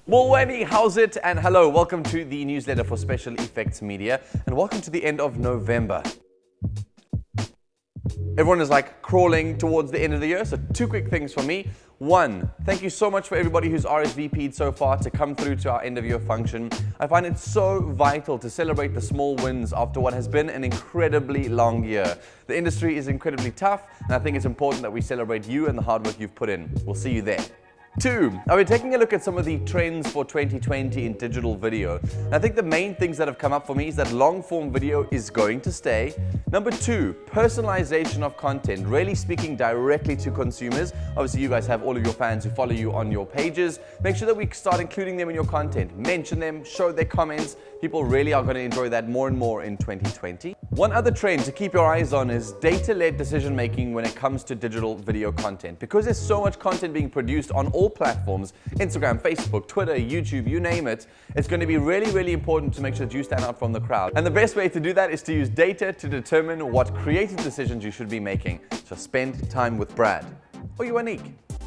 Well, Wendy, how's it? And hello, welcome to the newsletter for Special Effects Media, and welcome to the end of November. Everyone is like crawling towards the end of the year, so two quick things for me. One, thank you so much for everybody who's RSVP'd so far to come through to our end of year function. I find it so vital to celebrate the small wins after what has been an incredibly long year. The industry is incredibly tough, and I think it's important that we celebrate you and the hard work you've put in. We'll see you there. Two, I've been taking a look at some of the trends for 2020 in digital video. And I think the main things that have come up for me is that long form video is going to stay. Number two, personalization of content, really speaking directly to consumers. Obviously, you guys have all of your fans who follow you on your pages. Make sure that we start including them in your content. Mention them, show their comments. People really are going to enjoy that more and more in 2020. One other trend to keep your eyes on is data-led decision making when it comes to digital video content. Because there's so much content being produced on all platforms, Instagram, Facebook, Twitter, YouTube, you name it, it's going to be really, really important to make sure that you stand out from the crowd. And the best way to do that is to use data to determine what creative decisions you should be making. So spend time with Brad or Unique.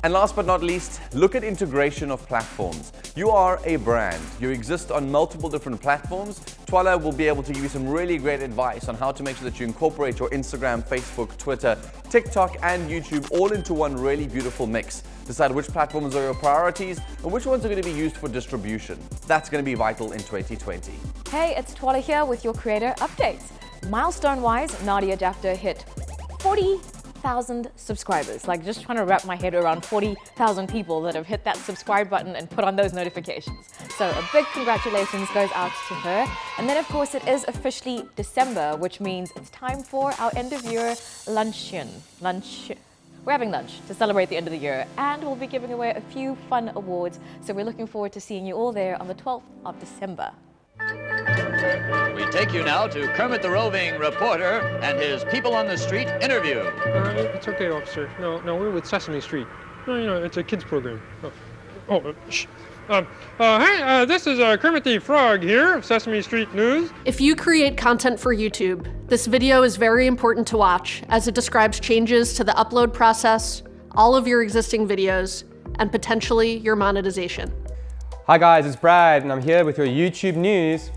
And last but not least, look at integration of platforms. You are a brand. You exist on multiple different platforms. Twala will be able to give you some really great advice on how to make sure that you incorporate your Instagram, Facebook, Twitter, TikTok, and YouTube all into one really beautiful mix. Decide which platforms are your priorities and which ones are going to be used for distribution. That's going to be vital in 2020. Hey, it's Twala here with your creator updates. Milestone-wise, Nadia Jafta hit 40,000 subscribers. Like, just trying to wrap my head around 40,000 people that have hit that subscribe button and put on those notifications. So a big congratulations goes out to her. And then, of course, it is officially December, which means it's time for our end of year luncheon. We're having lunch to celebrate the end of the year, and we'll be giving away a few fun awards. So we're looking forward to seeing you all there on the 12th of December. We take you now to Kermit the Roving Reporter and his People on the Street interview. It's okay, officer. No, we're with Sesame Street. No, it's a kids program. Shh. Hey, this is Kermit the Frog here of Sesame Street News. If you create content for YouTube, this video is very important to watch as it describes changes to the upload process, all of your existing videos, and potentially your monetization. Hi guys, it's Brad and I'm here with your YouTube news.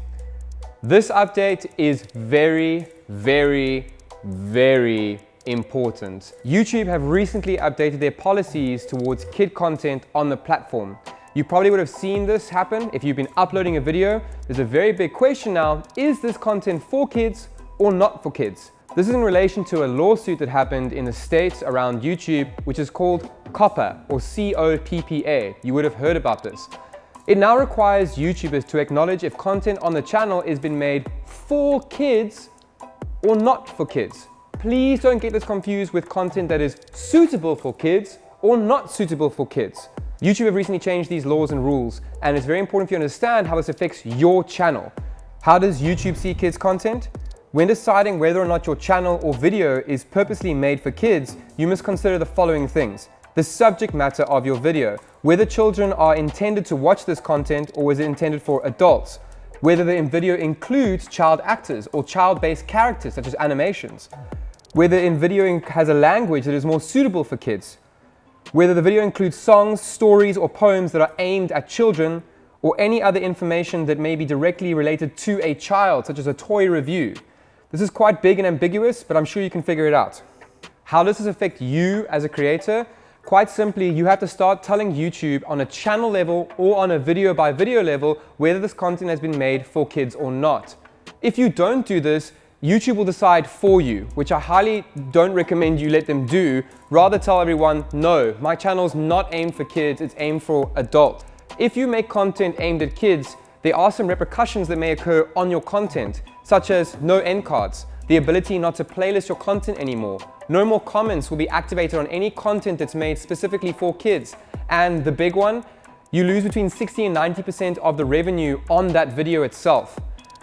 This update is very, very, very important. YouTube have recently updated their policies towards kid content on the platform. You probably would have seen this happen if you've been uploading a video. There's a very big question now, is this content for kids or not for kids? This is in relation to a lawsuit that happened in the States around YouTube, which is called COPPA or COPPA. You would have heard about this. It now requires YouTubers to acknowledge if content on the channel is being made for kids or not for kids. Please don't get this confused with content that is suitable for kids or not suitable for kids. YouTube have recently changed these laws and rules, and it's very important for you to understand how this affects your channel. How does YouTube see kids' content? When deciding whether or not your channel or video is purposely made for kids, you must consider the following things. The subject matter of your video, whether children are intended to watch this content or is it intended for adults, whether the video includes child actors or child-based characters such as animations, whether in video has a language that is more suitable for kids, whether the video includes songs, stories, or poems that are aimed at children, or any other information that may be directly related to a child, such as a toy review. This is quite big and ambiguous, but I'm sure you can figure it out. How does this affect you as a creator? Quite simply, you have to start telling YouTube on a channel level or on a video by video level whether this content has been made for kids or not. If you don't do this, YouTube will decide for you, which I highly don't recommend you let them do. Rather tell everyone, no, my channel's not aimed for kids, it's aimed for adults. If you make content aimed at kids, there are some repercussions that may occur on your content, such as no end cards, the ability not to playlist your content anymore, no more comments will be activated on any content that's made specifically for kids, and the big one, you lose between 60 and 90% of the revenue on that video itself.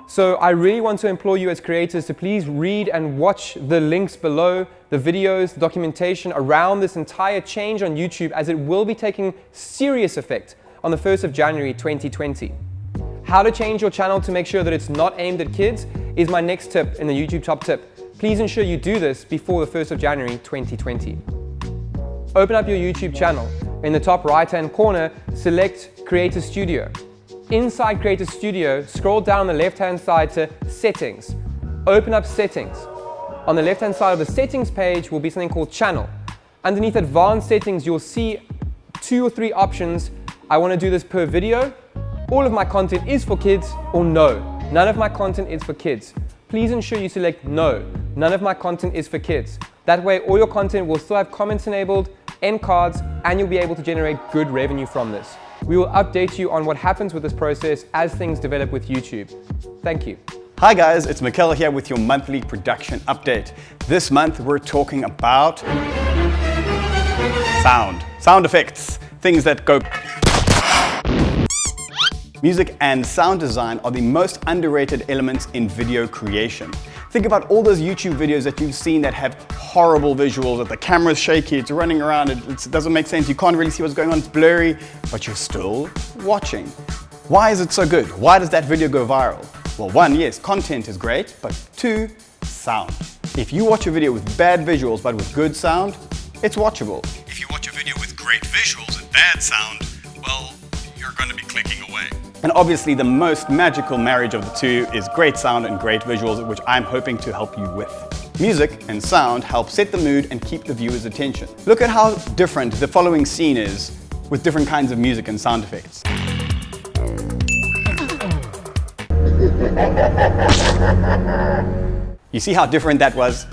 So I really want to implore you as creators to please read and watch the links below, the videos, the documentation around this entire change on YouTube, as it will be taking serious effect on the 1st of January 2020. How to change your channel to make sure that it's not aimed at kids is my next tip in the YouTube top tip. Please ensure you do this before the 1st of January 2020. Open up your YouTube channel. In the top right-hand corner, select Creator Studio. Inside Creator Studio, scroll down the left-hand side to Settings. Open up Settings. On the left-hand side of the Settings page will be something called Channel. Underneath Advanced Settings, you'll see 2 or 3 options. I want to do this per video. All of my content is for kids, or no, none of my content is for kids. Please ensure you select no, none of my content is for kids. That way, all your content will still have comments enabled, end cards, and you'll be able to generate good revenue from this. We will update you on what happens with this process as things develop with YouTube. Thank you. Hi guys, it's Mikel here with your monthly production update. This month we're talking about sound effects, things that go. Music and sound design are the most underrated elements in video creation. Think about all those YouTube videos that you've seen that have horrible visuals, that the camera's shaky, it's running around, it doesn't make sense, you can't really see what's going on, it's blurry, but you're still watching. Why is it so good? Why does that video go viral? Well, 1, yes, content is great, but 2, sound. If you watch a video with bad visuals but with good sound, it's watchable. If you watch a video with great visuals and bad sound, well, you're going to be clicking away. And obviously the most magical marriage of the two is great sound and great visuals, which I'm hoping to help you with. Music and sound help set the mood and keep the viewer's attention. Look at how different the following scene is with different kinds of music and sound effects. You see how different that was?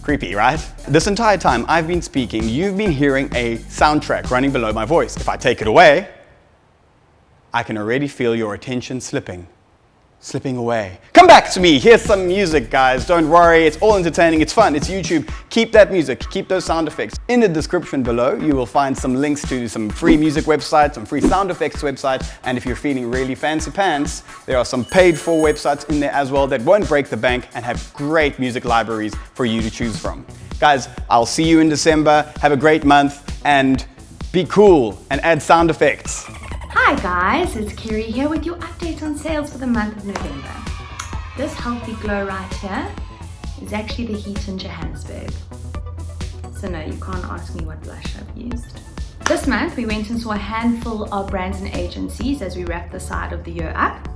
Creepy, right? This entire time I've been speaking, you've been hearing a soundtrack running below my voice. If I take it away, I can already feel your attention slipping away. Come back to me, here's some music, guys. Don't worry, it's all entertaining, it's fun, it's YouTube. Keep that music, keep those sound effects. In the description below, you will find some links to some free music websites, some free sound effects websites, and if you're feeling really fancy pants, there are some paid for websites in there as well that won't break the bank and have great music libraries for you to choose from. Guys, I'll see you in December, have a great month, and be cool and add sound effects. Hi guys, it's Kiri here with your update on sales for the month of November. This healthy glow right here is actually the heat in Johannesburg. So no, you can't ask me what blush I've used. This month we went and saw a handful of brands and agencies as we wrapped the side of the year up.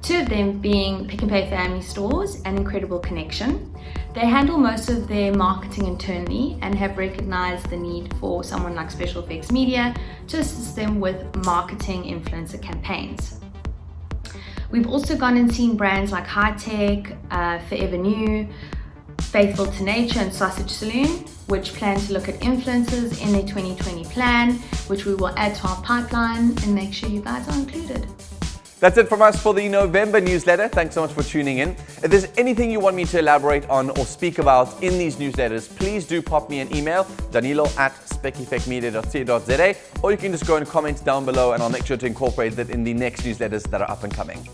2 of them being Pick n Pay Family Stores and Incredible Connection. They handle most of their marketing internally and have recognized the need for someone like Special Effects Media to assist them with marketing influencer campaigns. We've also gone and seen brands like High Tech, Forever New, Faithful to Nature and Sausage Saloon, which plan to look at influencers in their 2020 plan, which we will add to our pipeline and make sure you guys are included. That's it from us for the November newsletter. Thanks so much for tuning in. If there's anything you want me to elaborate on or speak about in these newsletters, please do pop me an email, danilo@speceffectmedia.co.za, or you can just go and comment down below and I'll make sure to incorporate that in the next newsletters that are up and coming.